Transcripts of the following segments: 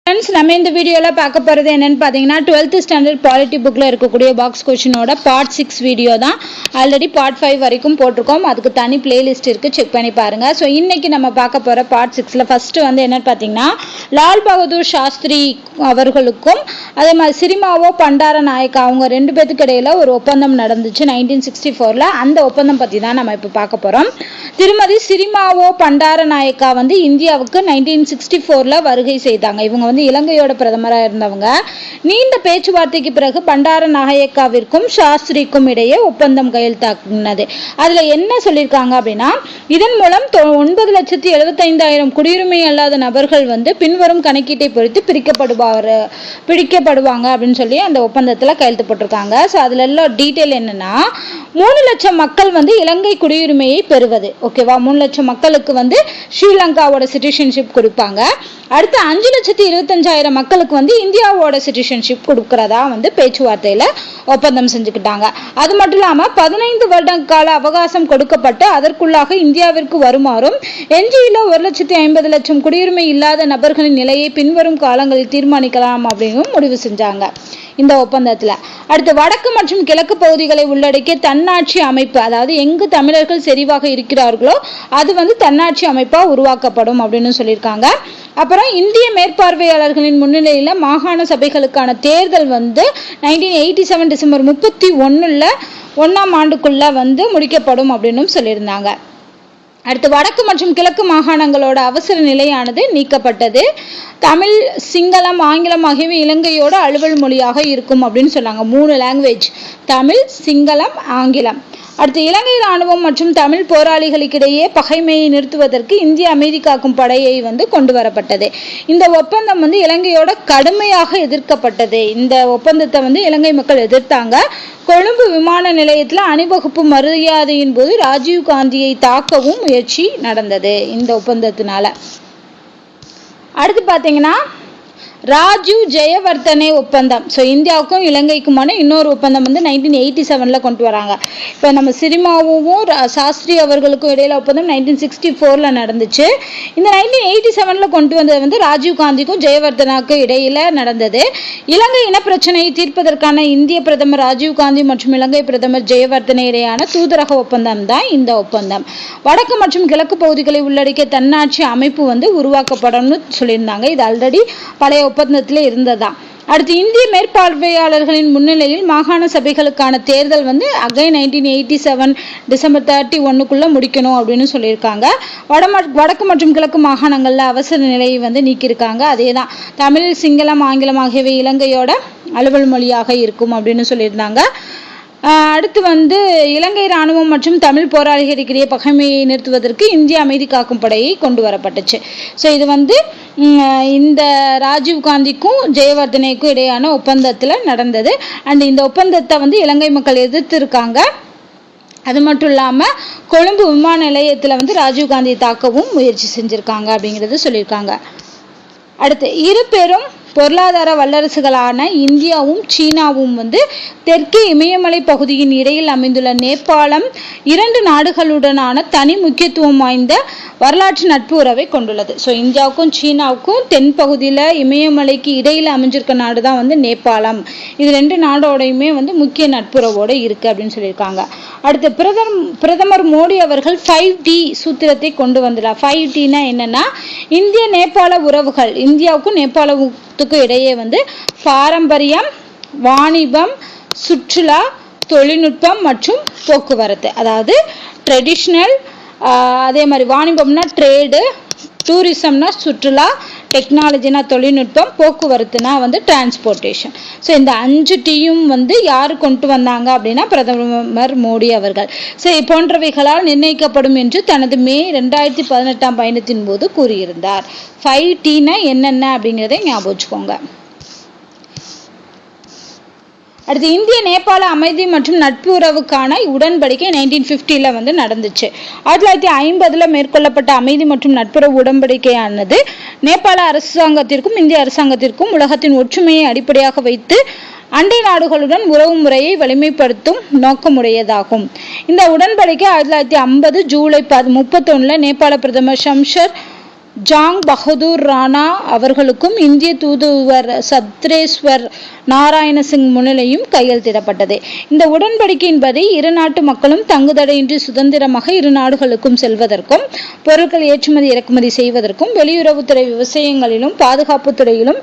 Friends நம்ம இந்த வீடியோல பார்க்க போறது என்னன்னு பாத்தீங்கன்னா 12th ஸ்டாண்டர்ட் பாலிட்டி புக்ல இருக்கக்கூடிய பாக்ஸ் क्वेश्चनோட பார்ட் 6 வீடியோ தான். ஆல்ரெடி பார்ட் 5 வரைக்கும் போட்டுருக்கோம். அதுக்கு தனி பிளேலிஸ்ட் இருக்கு, செக் பண்ணி பாருங்க. சோ இன்னைக்கு நம்ம பார்க்க போற பார்ட் 6ல ஃபர்ஸ்ட் வந்து என்னன்னு பாத்தீங்கன்னா லால் பகதூர் சாஸ்திரி அவர்களுக்கும் அதே மாதிரி சிரிமாவோ பண்டார நாயக்கா அவங்க ரெண்டு பேருக்கு இடையில ஒரு ஒப்பந்தம் நடந்துச்சு 1964ல. அந்த ஒப்பந்தம் பத்தி தான் நம்ம இப்ப பார்க்க போறோம். திருமதி சிரிமாவோ பண்டார நாயக்கா வந்து இந்தியாவுக்கு 1964ல வருகை செய்தாங்க. இவங்க வந்து இலங்கையோட பிரதமராக இருந்தவங்க. நீண்ட பேச்சுவார்த்தைக்கு பிறகு பண்டார நாயக்காவிற்கும் சாஸ்திரிக்கும் இடையே ஒப்பந்தம் கையெழுத்தானது. அதுல என்ன சொல்லியிருக்காங்க அப்படின்னா, இதன் மூலம் 9,75,000 குடியுரிமை அல்லாத நபர்கள் வந்து பின்வரும் கணக்கீட்டை பொறுத்து பிடிக்கப்படுவாங்க அப்படின்னு சொல்லி அந்த ஒப்பந்தத்துல கையெழுத்து போட்டிருக்காங்க. ஸோ அதுல எல்லாம் டீட்டெயில் என்னன்னா 3 லட்சம் மக்கள் வந்து இலங்கை குடியுரிமையை பெறுவது. ஓகேவா, 3 லட்சம் மக்களுக்கு வந்து ஸ்ரீலங்காவோட சிட்டிசன்ஷிப் கொடுப்பாங்க. அடுத்து 5,25,000 மக்களுக்கு வந்து இந்தியாவோட சிட்டிசன்ஷிப் கொடுக்கறதா வந்து பேச்சுவார்த்தையில ஒப்பந்தம் செஞ்சுக்கிட்டாங்க. அது மட்டும் இல்லாம 15 வருட கால அவகாசம் கொடுக்கப்பட்டு அதற்குள்ளாக இந்தியாவிற்கு வருமாறும் எஞ்சியுள்ள 1,50,000 குடியுரிமை இல்லாத நபர்களின் நிலையை பின்வரும் காலங்களில் தீர்மானிக்கலாம் அப்படின்னு முடிவு செஞ்சாங்க இந்த ஒப்பந்தத்துல. அடுத்து வடக்கு மற்றும் கிழக்கு பகுதிகளை உள்ளடக்கிய தன்னாட்சி அமைப்பு, அதாவது எங்கு தமிழர்கள் செறிவாக இருக்கிறார்களோ அது வந்து தன்னாட்சி அமைப்பா உருவாக்கப்படும் அப்படின்னு சொல்லியிருக்காங்க. அப்புறம் இந்திய மேற்பார்வையாளர்களின் முன்னிலையில மாகாண சபைகளுக்கான தேர்தல் வந்து 1987 டிசம்பர் 31 ஆண்டுக்குள்ள வந்து முடிக்கப்படும் அப்படின்னு சொல்லியிருந்தாங்க. அடுத்து வடக்கு மற்றும் கிழக்கு மாகாணங்களோட அவசர நிலையானது நீக்கப்பட்டது. தமிழ், சிங்களம், ஆங்கிலம் ஆகியவை இலங்கையோட அலுவல் மொழியாக இருக்கும் அப்படின்னு சொன்னாங்க. 3 லாங்குவேஜ், தமிழ், சிங்களம், ஆங்கிலம். அடுத்து இலங்கை இராணுவம் மற்றும் தமிழ் போராளிகளுக்கிடையே பகைமையை நிறுத்துவதற்கு இந்திய அமைதி காக்கும் படையை வந்து கொண்டு வரப்பட்டது. இந்த ஒப்பந்தம் வந்து இலங்கையோட கடுமையாக எதிர்க்கப்பட்டது. இந்த ஒப்பந்தத்தை வந்து இலங்கை மக்கள் எதிர்த்தாங்க. கொழும்பு விமான நிலையத்தில் அணிவகுப்பு மரியாதையின் போது ராஜீவ் காந்தியை தாக்கவும் முயற்சி நடந்தது இந்த ஒப்பந்தத்தினால. அடுத்து பாத்தீங்கன்னா ராஜீவ் ஜெயவர்தனே ஒப்பந்தம். ஸோ இந்தியாவுக்கும் இலங்கைக்குமான இன்னொரு ஒப்பந்தம் வந்து 1987ல கொண்டு வராங்க. இப்போ நம்ம சிரிமாவும் சாஸ்திரி அவர்களுக்கும் இடையில ஒப்பந்தம் 1964ல நடந்துச்சு. இந்த 1987ல கொண்டு வந்தது வந்து ராஜீவ் காந்திக்கும் ஜெயவர்தனாக்கும் இடையில நடந்தது. இலங்கை இனப்பிரச்சனையை தீர்ப்பதற்கான இந்திய பிரதமர் ராஜீவ் காந்தி மற்றும் இலங்கை பிரதமர் ஜெயவர்தனே இடையான தூதரக ஒப்பந்தம் தான் இந்த ஒப்பந்தம். வடக்கு மற்றும் கிழக்கு பகுதிகளை உள்ளடக்கிய தன்னாட்சி அமைப்பு வந்து உருவாக்கப்படும் சொல்லியிருந்தாங்க. இது ஆல்ரெடி பழைய ஒப்பந்தத்துல இருந்ததா. அடுத்து இந்திய மேற்பார்வையாளர்களின் முன்னிலையில் மாகாண சபைகளுக்கான தேர்தல் வந்து அகைன் 1987 டிசம்பர் 31க்குள்ள முடிக்கணும் அப்படின்னு சொல்லியிருக்காங்க. வடக்கு மற்றும் கிழக்கு மாகாணங்கள்ல அவசர நிலையை வந்து நீக்கியிருக்காங்க. அதேதான் தமிழ், சிங்களம், ஆங்கிலம் ஆகியவை இலங்கையோட அலுவல் மொழியாக இருக்கும் அப்படின்னு சொல்லியிருந்தாங்க. அடுத்து வந்து இலங்கை இராணுவம் மற்றும் தமிழ் போராளிகளிடையே பகைமையை நிறுத்துவதற்கு இந்திய அமைதி காக்கும் படையை கொண்டு வரப்பட்டுச்சு. ஸோ இது வந்து இந்த ராஜீவ் காந்திக்கும் ஜெயவர்தனேக்கும் இடையான ஒப்பந்தத்தில் நடந்தது. அண்ட் இந்த ஒப்பந்தத்தை வந்து இலங்கை மக்கள் எதிர்த்திருக்காங்க. அது மட்டும் இல்லாமல் கொழும்பு விமான நிலையத்தில் வந்து ராஜீவ் காந்தியை தாக்கவும் முயற்சி செஞ்சுருக்காங்க அப்படிங்கிறது சொல்லியிருக்காங்க. அடுத்து இரு பெரும் பொருளாதார வல்லரசுகளான இந்தியாவும் சீனாவும் வந்து தெற்கே இமயமலை பகுதியின் இடையில் அமைந்துள்ள நேபாளம் 2 நாடுகளுடனான தனி முக்கியத்துவம் வாய்ந்த வரலாற்று நட்பு உறவை கொண்டுள்ளது. ஸோ இந்தியாவுக்கும் சீனாவுக்கும் தென் பகுதியில் இமயமலைக்கு இடையில் அமைஞ்சிருக்க நாடு தான் வந்து நேபாளம். இது 2 நாடோடையுமே வந்து முக்கிய நட்புறவோடு இருக்கு அப்படின்னு சொல்லியிருக்காங்க. அடுத்து பிரதமர் மோடி அவர்கள் 5T சூத்திரத்தை கொண்டு வந்துள்ளார். 5Tனா என்னன்னா இந்திய நேபாள உறவுகள், இந்தியாவுக்கும் நேபாளத்துக்கும் இடையே வந்து பாரம்பரியம், வாணிபம், சுற்றுலா, தொழில்நுட்பம் மற்றும் போக்குவரத்து. அதாவது ட்ரெடிஷ்னல், அதே மாதிரி வாணிபம்னா ட்ரேடு, டூரிசம்னா சுற்றுலா, டெக்னாலஜினா தொழில்நுட்பம், போக்குவரத்துனா வந்து டிரான்ஸ்போர்ட்டேஷன். ஸோ இந்த 5Tயும் வந்து யார் கொண்டு வந்தாங்க அப்படின்னா பிரதமர் மோடி அவர்கள். ஸோ போன்றவைகளால் நிர்ணயிக்கப்படும் என்று தனது மே 2018 பயணத்தின் போது கூறியிருந்தார். 5Tனா என்னென்ன அப்படிங்கிறத ஞாபகம் வச்சுக்கோங்க. அடுத்து இந்திய நேபாள அமைதி மற்றும் நட்பு உறவுக்கான உடன்படிக்கை 1950ல வந்து நடந்துச்சு. 1950ல மேற்கொள்ளப்பட்ட அமைதி மற்றும் நட்புறவு உடன்படிக்கையானது நேபாள அரசாங்கத்திற்கும் இந்திய அரசாங்கத்திற்கும் உலகத்தின் ஒற்றுமையை அடிப்படையாக வைத்து அண்டை நாடுகளுடன் உறவு முறையை வலிமைப்படுத்தும் நோக்கமுடையதாகும். இந்த உடன்படிக்கை 1950 ஜூலை 31 நேபாள பிரதமர் ஷம்ஷர் ஜாங் பகதூர் ராணா அவர்களுக்கும் இந்திய தூதுவர் சத்ரேஸ்வர் நாராயண சிங் முன்னிலையும் கையெழுத்திடப்பட்டது. இந்த உடன்படிக்கையின்படி இரு நாட்டு மக்களும் தங்குதடையின்றி சுதந்திரமாக இரு நாடுகளுக்கும் செல்வதற்கும் பொருட்கள் ஏற்றுமதி இறக்குமதி செய்வதற்கும் வெளியுறவுத்துறை விஷயங்களிலும் பாதுகாப்பு துறையிலும்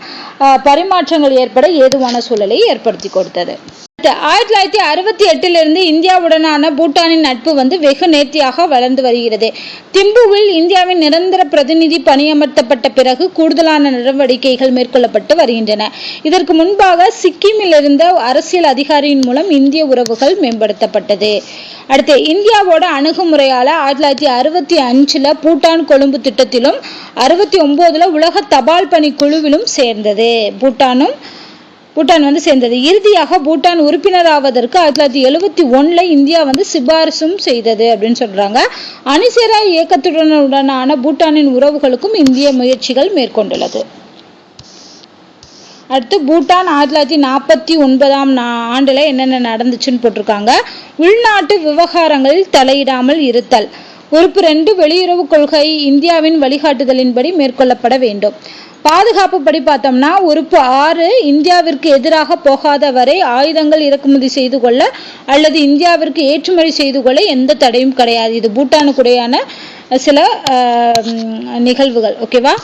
பரிமாற்றங்கள் ஏற்பட ஏதுவான சூழலை ஏற்படுத்தி கொடுத்தது. 1968 இந்தியாவுடனான பூட்டானின் நட்பு வெகு நேர்த்தியாக வளர்ந்து வருகிறது. திம்புவில் இந்தியாவின் நிரந்தர பிரதிநிதி பணியமர்த்தப்பட்ட பிறகு கூடுதலான நடவடிக்கைகள் மேற்கொள்ளப்பட்டு வருகின்றன. இதற்கு முன்பாக சிக்கிமில் இருந்த அரசியல் அதிகாரியின் மூலம் இந்திய உறவுகள் மேம்படுத்தப்பட்டது. அடுத்து இந்தியாவோட அணுகுமுறையால 1965 பூட்டான் கொழும்பு திட்டத்திலும் 69 உலக தபால் பணி குழுவிலும் சேர்ந்தது. பூட்டான் சேர்ந்தது. இறுதியாக பூட்டான் உறுப்பினராவதற்கு 1971 இந்தியா சிபாரிசும் செய்தது அப்படின்னு சொல்றாங்க. அணிசேரா இயக்கத்துடனான பூட்டானின் உறவுகளுக்கும் இந்திய முயற்சிகள் மேற்கொண்டுள்ளது. அடுத்து பூட்டான் 1949 ஆண்டுல என்னென்ன நடந்துச்சுன்னு போட்டிருக்காங்க. உள்நாட்டு விவகாரங்களில் தலையிடாமல் இருத்தல். உறுப்பு 2 வெளியுறவு கொள்கை இந்தியாவின் வழிகாட்டுதலின்படி மேற்கொள்ளப்பட வேண்டும். பாதுகாப்பு படி பார்த்தோம்னா உறுப்பு 6 இந்தியாவிற்கு எதிராக போகாத வரை ஆயுதங்கள் இறக்குமதி செய்து கொள்ள அல்லது இந்தியாவிற்கு ஏற்றுமதி செய்து கொள்ள எந்த தடையும் கிடையாது. இது பூட்டானுக்குடையான சில நிகழ்வுகள். ஓகேவா.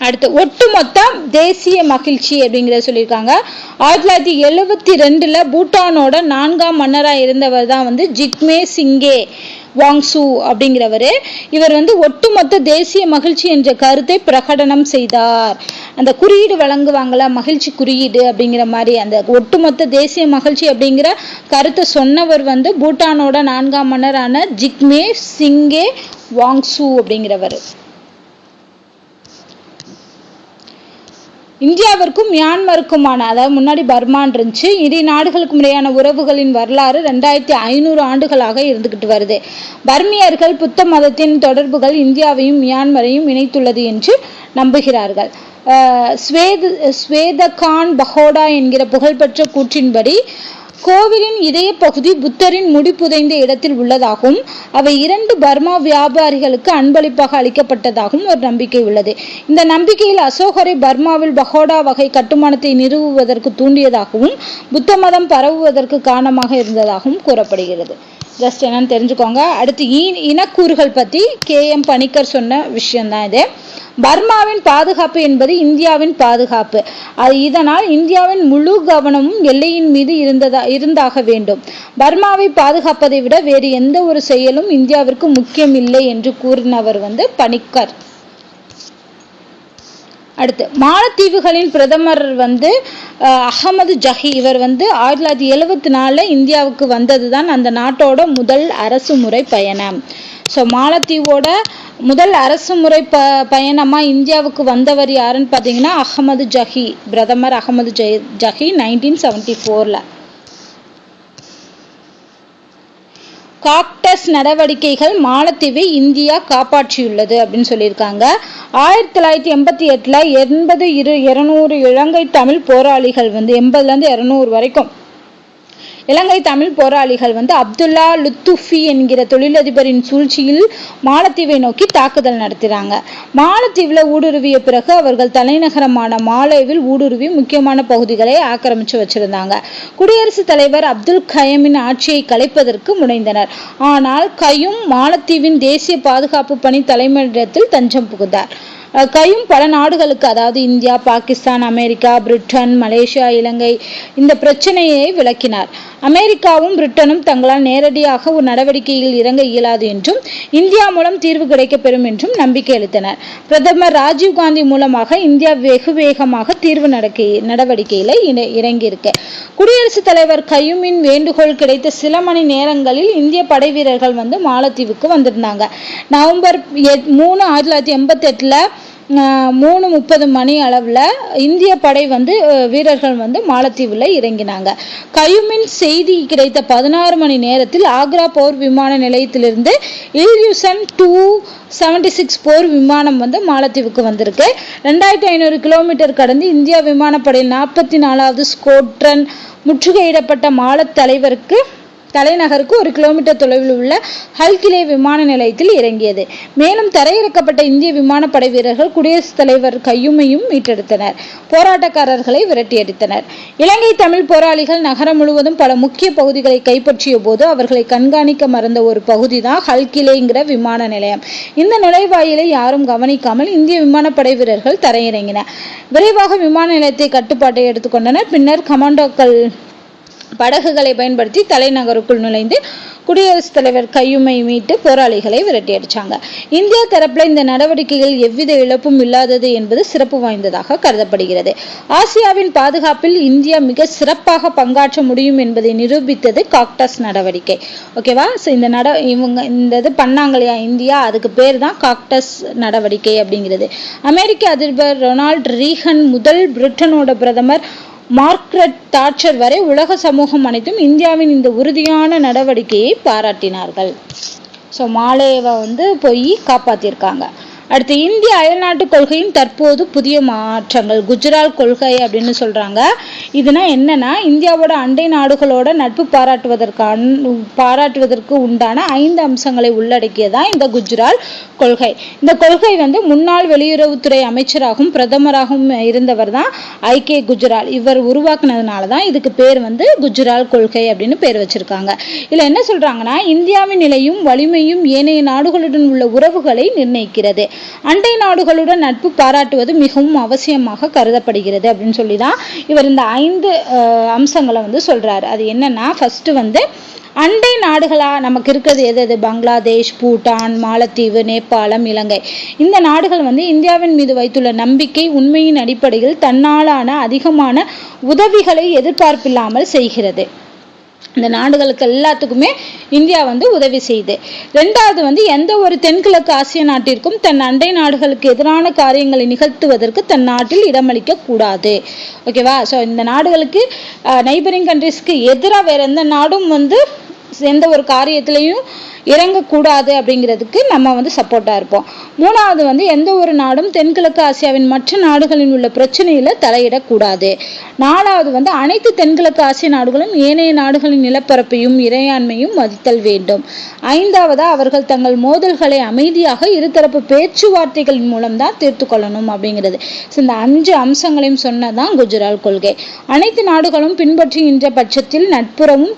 அடுத்து ஒட்டுமொத்த தேசிய மகிழ்ச்சி அப்படிங்கிறத சொல்லியிருக்காங்க. 1972 பூட்டானோட 4ஆம் மன்னராக இருந்தவர் தான் ஜிக்மே சிங்கே வாங்சு அப்படிங்கிறவர். இவர் ஒட்டுமொத்த தேசிய மகிழ்ச்சி என்ற கருத்தை பிரகடனம் செய்தார். அந்த குறியீடு வழங்குவாங்களா, மகிழ்ச்சி குறியீடு அப்படிங்கிற மாதிரி அந்த ஒட்டுமொத்த தேசிய மகிழ்ச்சி அப்படிங்கிற கருத்தை சொன்னவர் பூட்டானோட 4ஆம் மன்னரான ஜிக்மே சிங்கே வாங்சு அப்படிங்கிறவர். இந்தியாவிற்கும் மியான்மருக்குமான, அதாவது முன்னாடி பர்மான் இருந்துச்சு, இரு நாடுகளுக்கும் இடையான உறவுகளின் வரலாறு 2500 ஆண்டுகளாக இருந்துகிட்டு வருது. பர்மியர்கள் புத்த மதத்தின் தொடர்புகள் இந்தியாவையும் மியான்மரையும் இணைத்துள்ளது என்று நம்புகிறார்கள். ஸ்வேதகான் பகோடா என்கிற புகழ்பெற்ற கூற்றின்படி கோவிலின் இதய பகுதி புத்தரின் முடி புதைந்த இடத்தில் உள்ளதாகவும் அவை 2 பர்மா வியாபாரிகளுக்கு அன்பளிப்பாக அளிக்கப்பட்டதாகவும் ஒரு நம்பிக்கை உள்ளது. இந்த நம்பிக்கையில் அசோகரை பர்மாவில் பகோடா வகை கட்டுமானத்தை நிறுவுவதற்கு தூண்டியதாகவும் புத்த மதம் பரவுவதற்கு காரணமாக இருந்ததாகவும் கூறப்படுகிறது. ஜஸ்ட் என்னன்னு தெரிஞ்சுக்கோங்க. அடுத்து இனக்கூறுகள் பற்றி KM பணிக்கர் சொன்ன விஷயம்தான் இது. பர்மாவின் பாதுகாப்பு என்பது இந்தியாவின் பாதுகாப்பு. இதனால் இந்தியாவின் முழு கவனமும் எல்லையின் மீது இருந்தாக வேண்டும். பர்மாவை பாதுகாப்பதை விட வேறு எந்த ஒரு செயலும் இந்தியாவிற்கு முக்கியம் இல்லை என்று கூறினவர் பணிக்கர். அடுத்து மாலத்தீவுகளின் பிரதமர் அகமது ஜஹி. இவர் 1974 இந்தியாவுக்கு வந்ததுதான் அந்த நாட்டோட முதல் அரசு முறை பயணம். ஸோ மாலத்தீவோட முதல் அரசு முறை பயணமா இந்தியாவுக்கு வந்தவர் யாருன்னு பார்த்தீங்கன்னா அகமது ஜஹி. பிரதமர் அகமது ஜஹி 1974. காக்டஸ் நடவடிக்கைகள் மாலத்தீவை இந்தியா காப்பாற்றியுள்ளது அப்படின்னு சொல்லியிருக்காங்க. 1988 200 இலங்கை தமிழ் போராளிகள் 80லேருந்து 200 வரைக்கும் இலங்கை தமிழ் போராளிகள் அப்துல்லா லுத்துஃபி என்கிற தொழிலதிபரின் சூழ்ச்சியில் மாலத்தீவை நோக்கி தாக்குதல் நடத்துறாங்க. மாலத்தீவில் ஊடுருவிய பிறகு அவர்கள் தலைநகரமான மாலேவில் ஊடுருவி முக்கியமான பகுதிகளை ஆக்கிரமிச்சு வச்சிருந்தாங்க. குடியரசுத் தலைவர் அப்துல் கயமின் ஆட்சியை கலைப்பதற்கு முனைந்தனர். ஆனால் கயும் மாலத்தீவின் தேசிய பாதுகாப்பு பணி தலைமையிடத்தில் தஞ்சம் புகுந்தார். கையும் பல நாடுகளுக்கு, அதாவது India, Pakistan, America, Britain, Malaysia, Ilangai இந்த பிரச்சனையை விளக்கினார். அமெரிக்காவும் பிரிட்டனும் தங்களால் நேரடியாக ஒரு நடவடிக்கையில் இறங்க இயலாது என்றும் இந்தியா மூலம் தீர்வு கிடைக்கப்பெறும் என்றும் நம்பிக்கை அளித்தனர். பிரதமர் ராஜீவ்காந்தி மூலமாக இந்தியா வெகு வேகமாக தீர்வு நடவடிக்கையில இறங்கியிருக்கு. குடியரசுத் தலைவர் கையுமின் வேண்டுகோள் கிடைத்த சில மணி நேரங்களில் இந்திய படை வீரர்கள் மாலத்தீவுக்கு வந்திருந்தாங்க. நவம்பர் 3, 1988 3:30 மணி அளவில் இந்திய படை வீரர்கள் மாலத்தீவில் இறங்கினாங்க. கயுமின் செய்தி கிடைத்த 16 மணி நேரத்தில் ஆக்ரா போர் விமான நிலையத்திலிருந்து இல்யூசன் 276 போர் விமானம் மாலத்தீவுக்கு வந்திருக்கு. 2500 கிலோமீட்டர் கடந்து இந்தியா விமானப்படையில் 44வது ஸ்குவாட்ரன் முற்றுகையிடப்பட்ட மாலத் தலைவருக்கு தலைநகருக்கு 1 கிலோமீட்டர் தொலைவில் உள்ள ஹல்கிலே விமான நிலையத்தில் இறங்கியது. மேலும் தரையிறக்கப்பட்ட இந்திய விமானப்படை வீரர்கள் குடியரசுத் தலைவர் கையுமையும் மீட்டெடுத்தனர். போராட்டக்காரர்களை விரட்டியடித்தனர். இலங்கை தமிழ் போராளிகள் நகரம் முழுவதும் பல முக்கிய பகுதிகளை கைப்பற்றிய போது அவர்களை கண்காணிக்க மறந்த ஒரு பகுதி தான் ஹல்கிலேங்கிற விமான நிலையம். இந்த நுழைவாயிலை யாரும் கவனிக்காமல் இந்திய விமானப்படை வீரர்கள் தரையிறங்கினர். விரைவாக விமான நிலையத்தை கட்டுப்பாட்டை எடுத்துக்கொண்டனர். பின்னர் கமாண்டோக்கள் படகுகளை பயன்படுத்தி தலைநகருக்குள் நுழைந்து குடியரசுத் தலைவர் கையுமை மீட்டு போராளிகளை விரட்டி அடிச்சாங்க. இந்தியா தரப்புல இந்த நடவடிக்கைகள் எவ்வித இழப்பும் இல்லாதது என்பது சிறப்பு வாய்ந்ததாக கருதப்படுகிறது. ஆசியாவின் பாதுகாப்பில் இந்தியா மிக சிறப்பாக பங்காற்ற முடியும் என்பதை நிரூபித்தது காக்டஸ் நடவடிக்கை. ஓகேவா? இவங்க இந்த இது பண்ணாங்க இல்லையா இந்தியா, அதுக்கு பேர் தான் காக்டஸ் நடவடிக்கை அப்படிங்கிறது. அமெரிக்க அதிபர் ரொனால்ட் ரீகன் முதல் பிரிட்டனோட பிரதமர் மார்க்ரெட் தாட்சர் வரை உலக சமூகம் அனைத்தும் இந்தியாவின் இந்த உறுதியான நடவடிக்கையை பாராட்டினார்கள். ஸோ மாலேவை போய் காப்பாத்திருக்காங்க. அடுத்து இந்திய அயல்நாட்டு கொள்கையின் தற்போது புதிய மாற்றங்கள். குஜரால் கொள்கை அப்படின்னு சொல்றாங்க. இதுனா என்னன்னா, இந்தியாவோட அண்டை நாடுகளோட நட்பு பாராட்டுவதற்கு உண்டான 5 அம்சங்களை உள்ளடக்கியதான் இந்த குஜரால் கொள்கை. இந்த கொள்கை முன்னாள் வெளியுறவுத்துறை அமைச்சராகவும் பிரதமராகவும் இருந்தவர் தான் ஐகே குஜரால். இவர் உருவாக்குனதுனாலதான் இதுக்கு பேர் குஜரால் கொள்கை அப்படின்னு பேர் வச்சிருக்காங்க. இதுல என்ன சொல்றாங்கன்னா, இந்தியாவின் நிலையும் வலிமையும் ஏனைய நாடுகளுடன் உள்ள உறவுகளை நிர்ணயிக்கிறது. அண்டை நாடுகளுடன் நட்பு பாராட்டுவது மிகவும் அவசியமாக கருதப்படுகிறது அப்படின்னு சொல்லிதான் இவர் இந்த 5 அம்சங்களை சொல்றாரு. அது என்னன்னா, ஃபர்ஸ்ட் அண்டை நாடுகளா நமக்கு இருக்கிறது எது? பங்களாதேஷ், பூட்டான், மாலத்தீவு, நேபாளம், இலங்கை. இந்த நாடுகள் இந்தியாவின் மீது வைத்துள்ள நம்பிக்கை உண்மையின் அடிப்படையில் தன்னாலான அதிகமான உதவிகளை எதிர்பார்ப்பில்லாமல் செய்கிறது. இந்த நாடுகளுக்கு எல்லாத்துக்குமே இந்தியா உதவி செய்யுது. 2வது எந்த ஒரு தென்கிழக்கு ஆசிய நாட்டிற்கும் தன் அண்டை நாடுகளுக்கு எதிரான காரியங்களை நிகழ்த்துவதற்கு தன் நாட்டில் இடமளிக்க கூடாது. ஓகேவா? ஸோ இந்த நாடுகளுக்கு நெய்பரிங் கண்ட்ரிஸ்க்கு எதிராக வேற எந்த நாடும் எந்த ஒரு காரியத்திலையும் இறங்கக்கூடாது அப்படிங்கிறதுக்கு நம்ம சப்போர்ட்டா இருப்போம். 3வது எந்த ஒரு நாடும் தென்கிழக்கு ஆசியாவின் மற்ற நாடுகளில் உள்ள பிரச்சனையில தலையிடக்கூடாது. 4வது அனைத்து தென்கிழக்கு ஆசிய நாடுகளும் ஏனைய நாடுகளின் நிலப்பரப்பையும் இறையாண்மையும் மதித்தல் வேண்டும். 5வது அவர்கள் தங்கள் மோதல்களை அமைதியாக இருதரப்பு பேச்சுவார்த்தைகளின் மூலம் தான் தீர்த்து கொள்ளணும் அப்படிங்கிறது. இந்த 5 அம்சங்களையும் சொன்னதான் குஜரால் கொள்கை. அனைத்து நாடுகளும் பின்பற்றுகின்ற பட்சத்தில் நட்புறவும்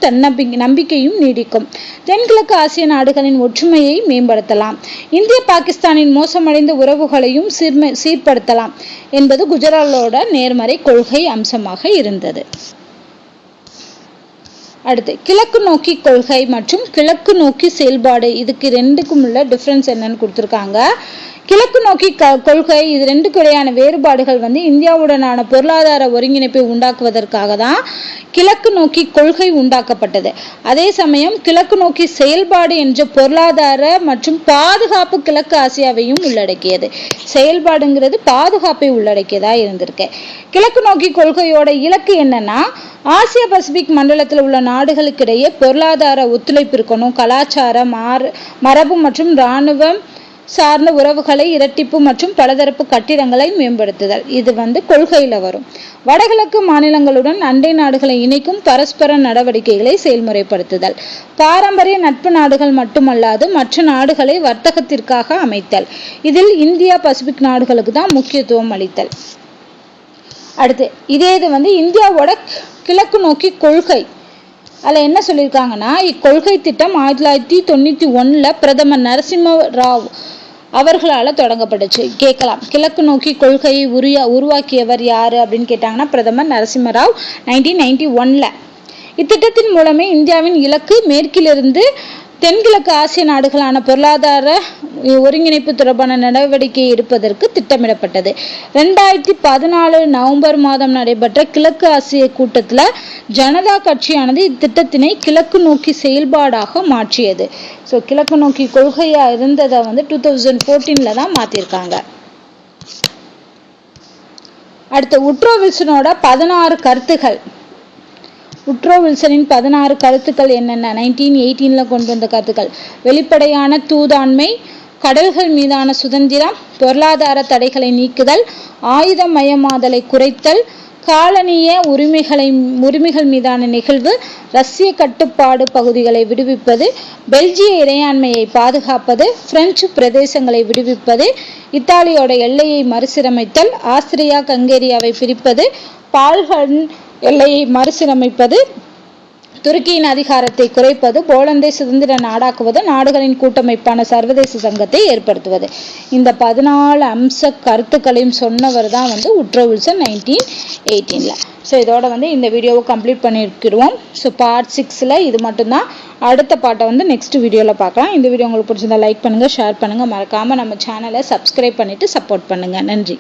நம்பிக்கையும் நீடிக்கும். தென்கிழக்கு ஆசிய நாடுகளின் ஒற்றுமையை மேம்படுத்தலாம். இந்திய பாகிஸ்தானின் மோசமடைந்த உறவுகளையும் சீர்படுத்தலாம் என்பது குஜராலோட நேர்மறை கொள்கை அம்சமாக இருந்தது. அடுத்து கிழக்கு நோக்கி கொள்கை மற்றும் கிழக்கு நோக்கி செயல்பாடு. இதுக்கு 2க்கும் உள்ள டிஃபரன்ஸ் என்னன்னு கொடுத்திருக்காங்க. கிழக்கு நோக்கி கொள்கை இது 2க்கும் இடையான வேறுபாடுகள் இந்தியாவுடனான பொருளாதார ஒருங்கிணைப்பை உண்டாக்குவதற்காக தான் கிழக்கு நோக்கி கொள்கை உண்டாக்கப்பட்டது. அதே சமயம் கிழக்கு நோக்கி செயல்பாடு என்ற பொருளாதார மற்றும் பாதுகாப்பு கிழக்கு ஆசியாவையும் உள்ளடக்கியது. செயல்பாடுங்கிறது பாதுகாப்பை உள்ளடக்கியதா இருந்திருக்கு. கிழக்கு நோக்கி கொள்கையோட இலக்கு என்னன்னா, ஆசிய பசிபிக் மண்டலத்தில் உள்ள நாடுகளுக்கிடையே பொருளாதார ஒத்துழைப்பு இருக்கணும், கலாச்சார மரபு மற்றும் இராணுவம் சார்ந்த உறவுகளை இரட்டிப்பு மற்றும் பலதரப்பு கட்டிடங்களை மேம்படுத்துதல். இது கொள்கையில வரும். வடகிழக்கு மாநிலங்களுடன் அண்டை நாடுகளை இணைக்கும் பரஸ்பர நடவடிக்கைகளை செயல்முறைப்படுத்துதல். பாரம்பரிய நட்பு நாடுகள் மட்டுமல்லாது மற்ற நாடுகளை வர்த்தகத்திற்காக அமைத்தல். இதில் இந்தியா பசிபிக் நாடுகளுக்கு தான் முக்கியத்துவம் அளித்தல். அடுத்து இதே இது இந்தியாவோட கிழக்கு நோக்கி கொள்கை. அதில் என்ன சொல்லியிருக்காங்கன்னா, இக்கொள்கை திட்டம் 1991 பிரதமர் நரசிம்ம ராவ் அவர்களால் தொடங்கப்பட்டுச்சு. கேட்கலாம், கிழக்கு நோக்கி கொள்கையை உருவாக்கியவர் யாரு அப்படின்னு கேட்டாங்கன்னா, பிரதமர் நரசிம்ம ராவ் 1991. இத்திட்டத்தின் மூலமே இந்தியாவின் இலக்கு மேற்கிலிருந்து தென்கிழக்கு ஆசிய நாடுகளான பொருளாதார ஒருங்கிணைப்பு தொடர்பான நடவடிக்கை எடுப்பதற்கு திட்டமிடப்பட்டது. 2014 நவம்பர் மாதம் நடைபெற்ற கிழக்கு ஆசிய கூட்டத்தில் ஜனதா கட்சியானது இத்திட்டத்தினை கிழக்கு நோக்கி செயல்பாடாக மாற்றியது. ஸோ கிழக்கு நோக்கி கொள்கையா இருந்ததை 2014 தான் மாத்திருக்காங்க. அடுத்து உட்ரோ வில்சனோட 16 கருத்துகள். உட்ரோ வில்சனின் 16 கருத்துக்கள் என்னென்ன? 1918 கொண்டு வந்த கருத்துக்கள்: வெளிப்படையான தூதாண்மை, கடல்கள் மீதான சுதந்திரம், பொருளாதார தடைகளை நீக்குதல், ஆயுதமயமாதலை குறைத்தல், காலனிய உரிமைகள் மீதான நிகழ்வு, ரஷ்ய கட்டுப்பாடு பகுதிகளை விடுவிப்பது, பெல்ஜிய இறையாண்மையை பாதுகாப்பது, பிரெஞ்சு பிரதேசங்களை விடுவிப்பது, இத்தாலியோட எல்லையை மறுசீரமைத்தல், ஆஸ்திரியா ஹங்கேரியாவை பிரிப்பது, பால்கன் எல்லையை மறுசீரமைப்பது, துருக்கியின் அதிகாரத்தை குறைப்பது, போலந்தை சுதந்திர நாடாக்குவது, நாடுகளின் கூட்டமைப்பான சர்வதேச சங்கத்தை ஏற்படுத்துவது. இந்த 14 அம்ச கருத்துக்களையும் சொன்னவர் தான் உட்ரோ வில்சன் 1918. ஸோ இதோட இந்த வீடியோவை கம்ப்ளீட் பண்ணியிருக்கிறோம். ஸோ பார்ட் 6ல் இது மட்டும்தான். அடுத்த பாட்டை நெக்ஸ்ட் வீடியோவில் பார்க்கலாம். இந்த வீடியோ உங்களுக்கு பிடிச்சிருந்தா லைக் பண்ணுங்கள், ஷேர் பண்ணுங்கள், மறக்காமல் நம்ம சேனலை சப்ஸ்கிரைப் பண்ணிவிட்டு சப்போர்ட் பண்ணுங்கள். நன்றி.